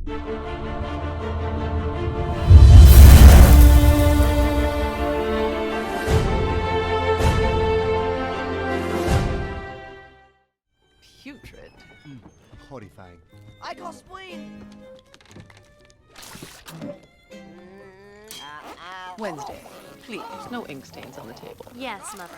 Putrid. Horrifying. I call spleen. Wednesday. Please, no ink stains on the table. Yes, Mother.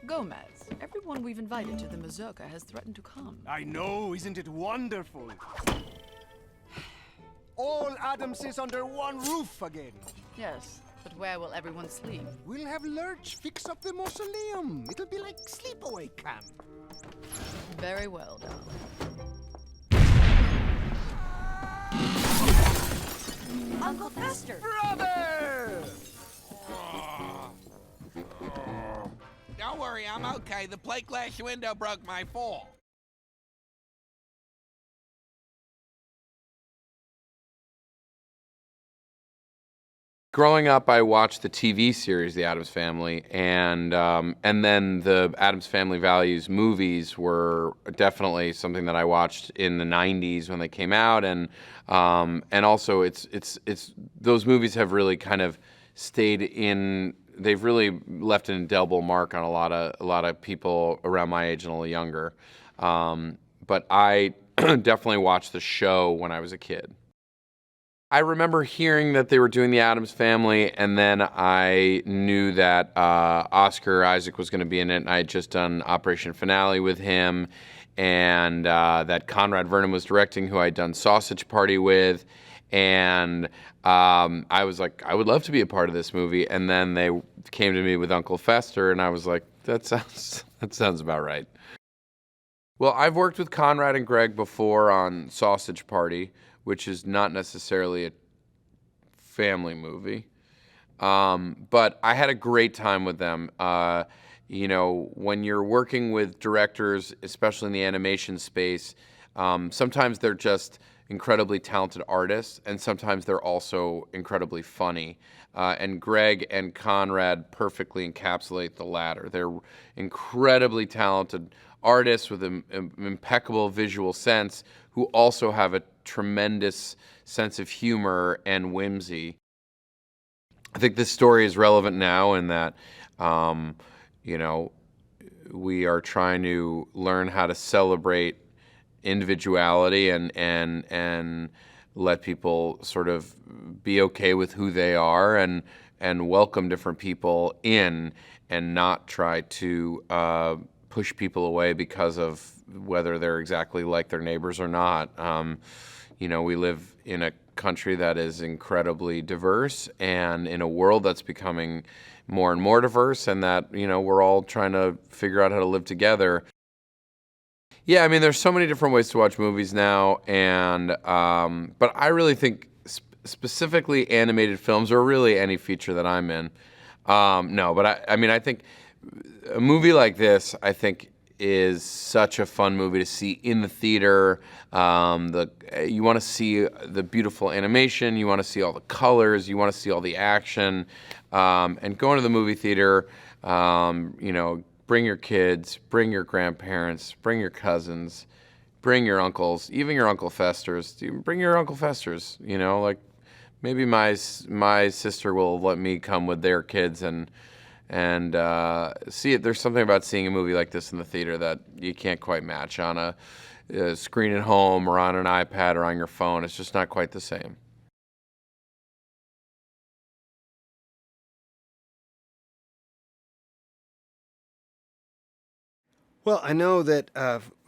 Gomez, everyone we've invited to the Mazurka has threatened to come. I know, isn't it wonderful? All Addamses under one roof again. Yes, but where will everyone sleep? We'll have Lurch fix up the mausoleum. It'll be like sleepaway camp. Very well, darling. Uncle Fester. Brother! Don't worry, I'm okay. The plate glass window broke my fall. Growing up, I watched the TV series The Addams Family, and then the Addams Family Values movies were definitely something that I watched in the '90s when they came out, and also it's those movies have really kind of stayed in. They've really left an indelible mark on a lot of people around my age and a little younger. But I definitely watched the show when I was a kid. I remember hearing that they were doing the Addams Family, and then I knew that Oscar Isaac was going to be in it, and I had just done Operation Finale with him, and that Conrad Vernon was directing, who I'd done Sausage Party with, and I was like, I would love to be a part of this movie, and then they came to me with Uncle Fester, and I was like, that sounds about right. Well, I've worked with Conrad and Greg before on Sausage Party, which is not necessarily a family movie. But I had a great time with them. You know, when you're working with directors, especially in the animation space, sometimes they're just incredibly talented artists, and sometimes they're also incredibly funny. And Greg and Conrad perfectly encapsulate the latter. They're incredibly talented artists with an impeccable visual sense who also have a tremendous sense of humor and whimsy. I think this story is relevant now in that, you know, we are trying to learn how to celebrate individuality and let people sort of be okay with who they are and welcome different people in and not try to push people away because of whether they're exactly like their neighbors or not. You know, we live in a country that is incredibly diverse and in a world that's becoming more and more diverse, and that, you know, we're all trying to figure out how to live together. Yeah, I mean, there's so many different ways to watch movies now, and but I really think specifically animated films, or really any feature that I'm in. No, but I mean, I think a movie like this, I think, is such a fun movie to see in the theater. You want to see the beautiful animation, you want to see all the colors, you want to see all the action, and going to the movie theater, you know, bring your kids, bring your grandparents, bring your cousins, bring your uncles, even your Uncle Festers. Bring your Uncle Festers, you know, like maybe my sister will let me come with their kids and see it. There's something about seeing a movie like this in the theater that you can't quite match on a screen at home or on an iPad or on your phone. It's just not quite the same. Well, I know that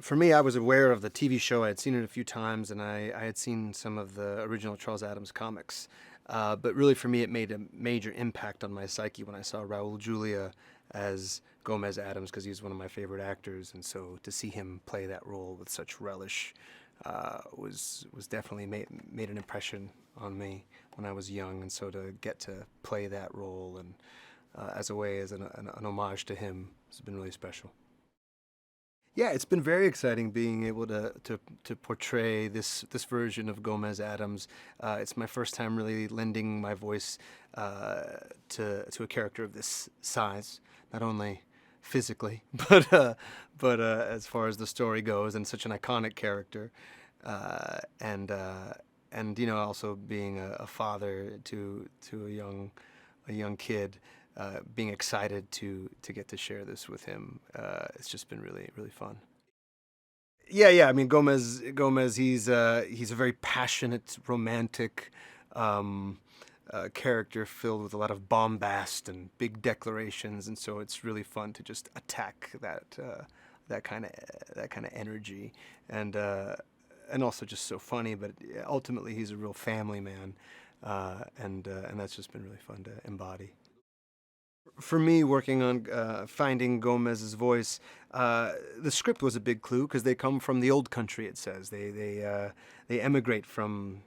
for me, I was aware of the TV show. I had seen it a few times, and I had seen some of the original Charles Addams comics. But really, for me, it made a major impact on my psyche when I saw Raul Julia as Gomez Addams, because he's one of my favorite actors. And so to see him play that role with such relish was definitely made an impression on me when I was young. And so to get to play that role and as an homage to him has been really special. Yeah, it's been very exciting being able to portray this version of Gomez Addams. It's my first time really lending my voice to a character of this size, not only physically, but as far as the story goes, and such an iconic character, and also being a father to a young kid, being excited to get to share this with him. It's just been really, really fun. Yeah. I mean, Gomez. He's a very passionate, romantic character filled with a lot of bombast and big declarations, and so it's really fun to just attack that kind of energy, and also just so funny. But ultimately, he's a real family man, and that's just been really fun to embody. For me, working on finding Gomez's voice, the script was a big clue because they come from the old country. It says they emigrate from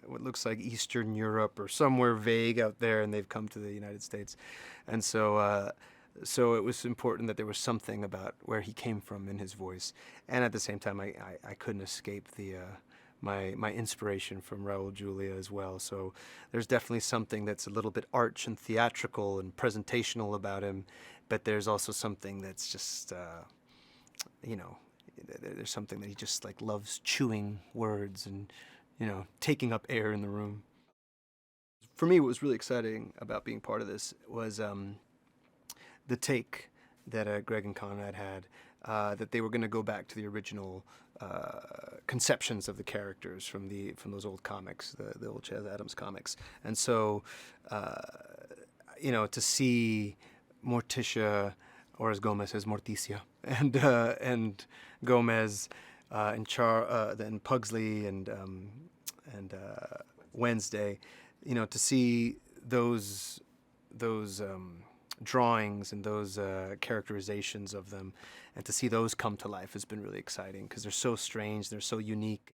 what looks like Eastern Europe or somewhere vague out there, and they've come to the United States, and so it was important that there was something about where he came from in his voice, and at the same time, I couldn't escape my inspiration from Raul Julia as well. So there's definitely something that's a little bit arch and theatrical and presentational about him, but there's also something that's just, there's something that he just like loves chewing words and, taking up air in the room. For me, what was really exciting about being part of this was the take that Greg and Conrad had, that they were going to go back to the original conceptions of the characters from those old comics, the old Charles Addams comics, and so to see Morticia, or as Gomez says, Morticia, and Gomez and then Pugsley and Wednesday, to see those drawings and those characterizations of them, and to see those come to life has been really exciting because they're so strange, they're so unique.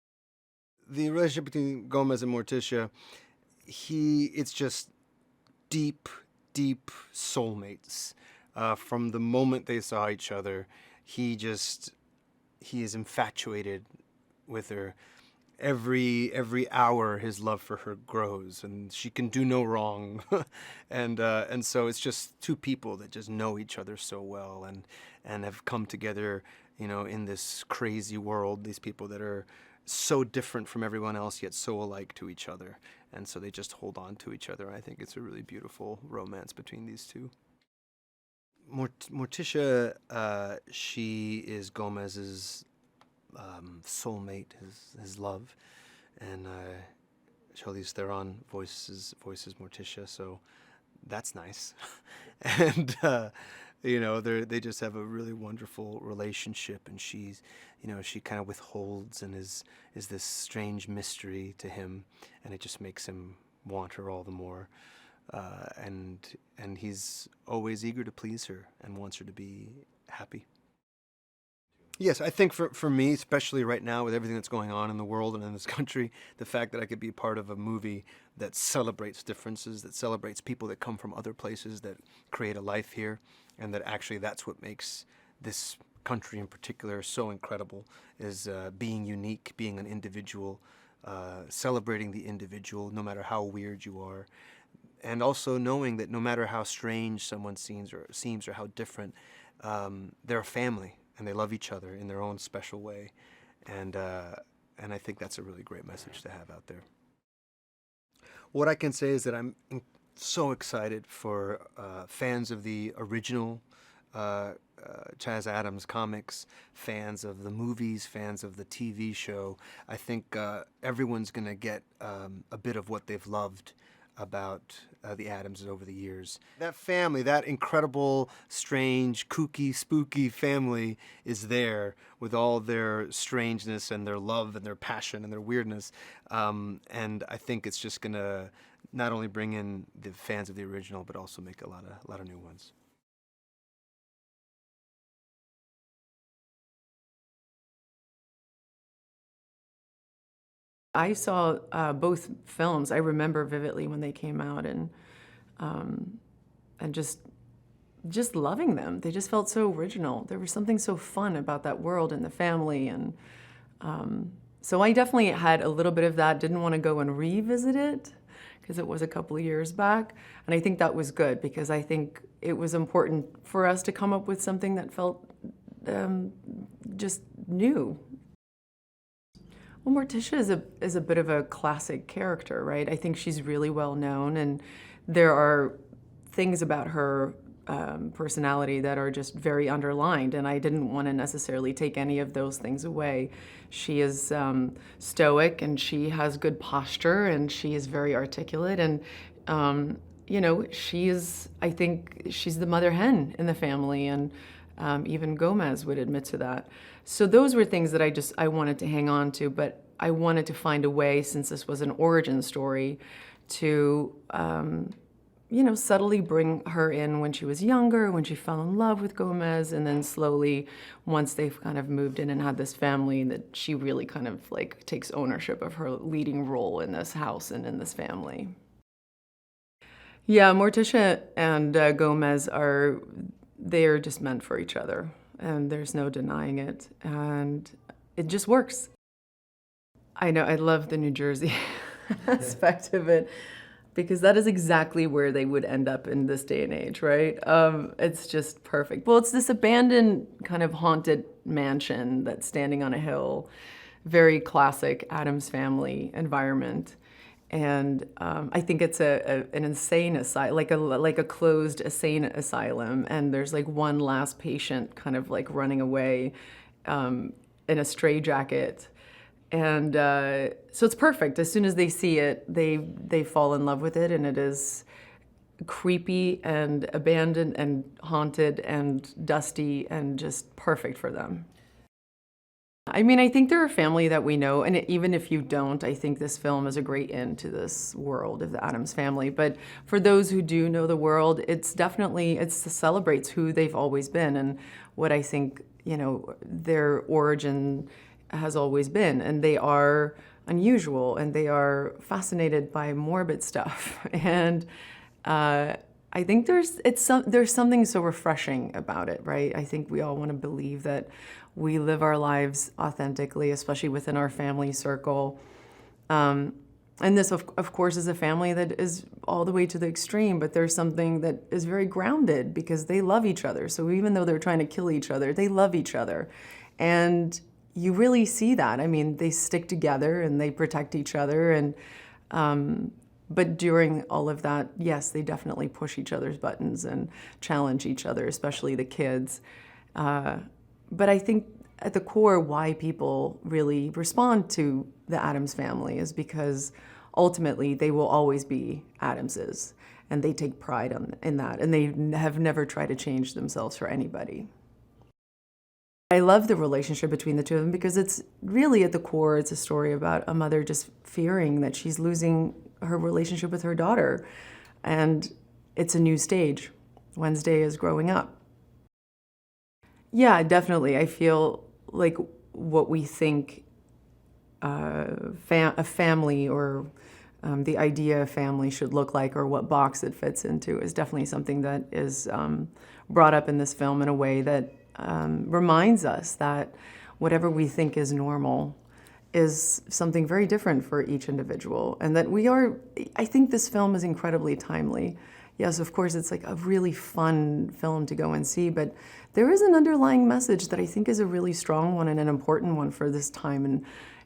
The relationship between Gomez and Morticia, it's just deep soulmates. From the moment they saw each other, he is infatuated with her. Every hour his love for her grows, and she can do no wrong. and so it's just two people that just know each other so well and have come together, in this crazy world, these people that are so different from everyone else yet so alike to each other, and so they just hold on to each other. I think it's a really beautiful romance between these two. Morticia, she is Gomez's soulmate, his love, and Charlize Theron voices Morticia, so that's nice. And they just have a really wonderful relationship, and she's she kind of withholds and is this strange mystery to him, and it just makes him want her all the more. And he's always eager to please her and wants her to be happy. Yes, I think for me, especially right now with everything that's going on in the world and in this country, the fact that I could be part of a movie that celebrates differences, that celebrates people that come from other places, that create a life here, and that actually that's what makes this country in particular so incredible, is being unique, being an individual, celebrating the individual no matter how weird you are, and also knowing that no matter how strange someone seems or how different, they're a family. And they love each other in their own special way, and I think that's a really great message to have out there. What I can say is that I'm so excited for fans of the original Charles Addams comics, fans of the movies, fans of the TV show. I think everyone's going to get a bit of what they've loved about the Addams over the years. That family, that incredible, strange, kooky, spooky family is there with all their strangeness and their love and their passion and their weirdness. And I think it's just going to not only bring in the fans of the original, but also make a lot of new ones. I saw both films. I remember vividly when they came out, and just loving them. They just felt so original. There was something so fun about that world and the family, and so I definitely had a little bit of that. Didn't want to go and revisit it because it was a couple of years back. And I think that was good because I think it was important for us to come up with something that felt just new. Well, Morticia is a bit of a classic character, right? I think she's really well known, and there are things about her personality that are just very underlined, and I didn't want to necessarily take any of those things away. She is stoic, and she has good posture, and she is very articulate, and you know, I think she's the mother hen in the family, and even Gomez would admit to that. So those were things that I wanted to hang on to, but I wanted to find a way, since this was an origin story, to you know, subtly bring her in when she was younger, when she fell in love with Gomez, and then slowly, once they've kind of moved in and had this family, that she really kind of like takes ownership of her leading role in this house and in this family. Yeah, Morticia and Gomez they're just meant for each other, and there's no denying it, and it just works. I know, I love the New Jersey aspect of it, because that is exactly where they would end up in this day and age, right? It's just perfect. Well, it's this abandoned kind of haunted mansion that's standing on a hill, very classic Addams Family environment. And I think it's an insane asylum, like a closed insane asylum, and there's like one last patient kind of like running away in a straitjacket. And so it's perfect. As soon as they see it, they fall in love with it, and it is creepy and abandoned and haunted and dusty and just perfect for them. I mean, I think they're a family that we know, and even if you don't, I think this film is a great end to this world of the Addams Family. But for those who do know the world, it celebrates who they've always been and what I think, you know, their origin has always been, and they are unusual, and they are fascinated by morbid stuff, and I think there's something so refreshing about it, right? I think we all want to believe that we live our lives authentically, especially within our family circle, and this, of course, is a family that is all the way to the extreme, but there's something that is very grounded because they love each other. So even though they're trying to kill each other, they love each other, and you really see that. I mean, they stick together and they protect each other, and but during all of that, yes, they definitely push each other's buttons and challenge each other, especially the kids. But I think at the core, why people really respond to the Addams Family is because ultimately they will always be Addamses, and they take pride in that, and they have never tried to change themselves for anybody. I love the relationship between the two of them because it's really at the core, it's a story about a mother just fearing that she's losing her relationship with her daughter. And it's a new stage. Wednesday is growing up. Yeah, definitely. I feel like what we think a family or the idea of family should look like, or what box it fits into, is definitely something that is brought up in this film in a way that reminds us that whatever we think is normal is something very different for each individual, and that I think this film is incredibly timely. Yes, of course, it's like a really fun film to go and see, but there is an underlying message that I think is a really strong one and an important one for this time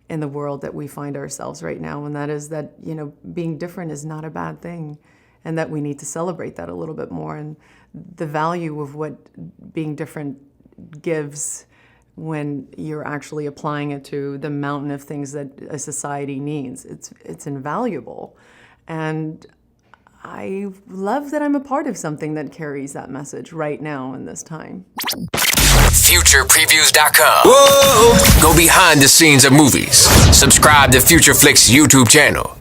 in the world that we find ourselves right now, and that is that, you know, being different is not a bad thing, and that we need to celebrate that a little bit more, and the value of what being different gives when you're actually applying it to the mountain of things that a society needs. It's invaluable. And I love that I'm a part of something that carries that message right now in this time. FuturePreviews.com. Whoa! Go behind the scenes of movies. Subscribe to Future Flicks YouTube channel.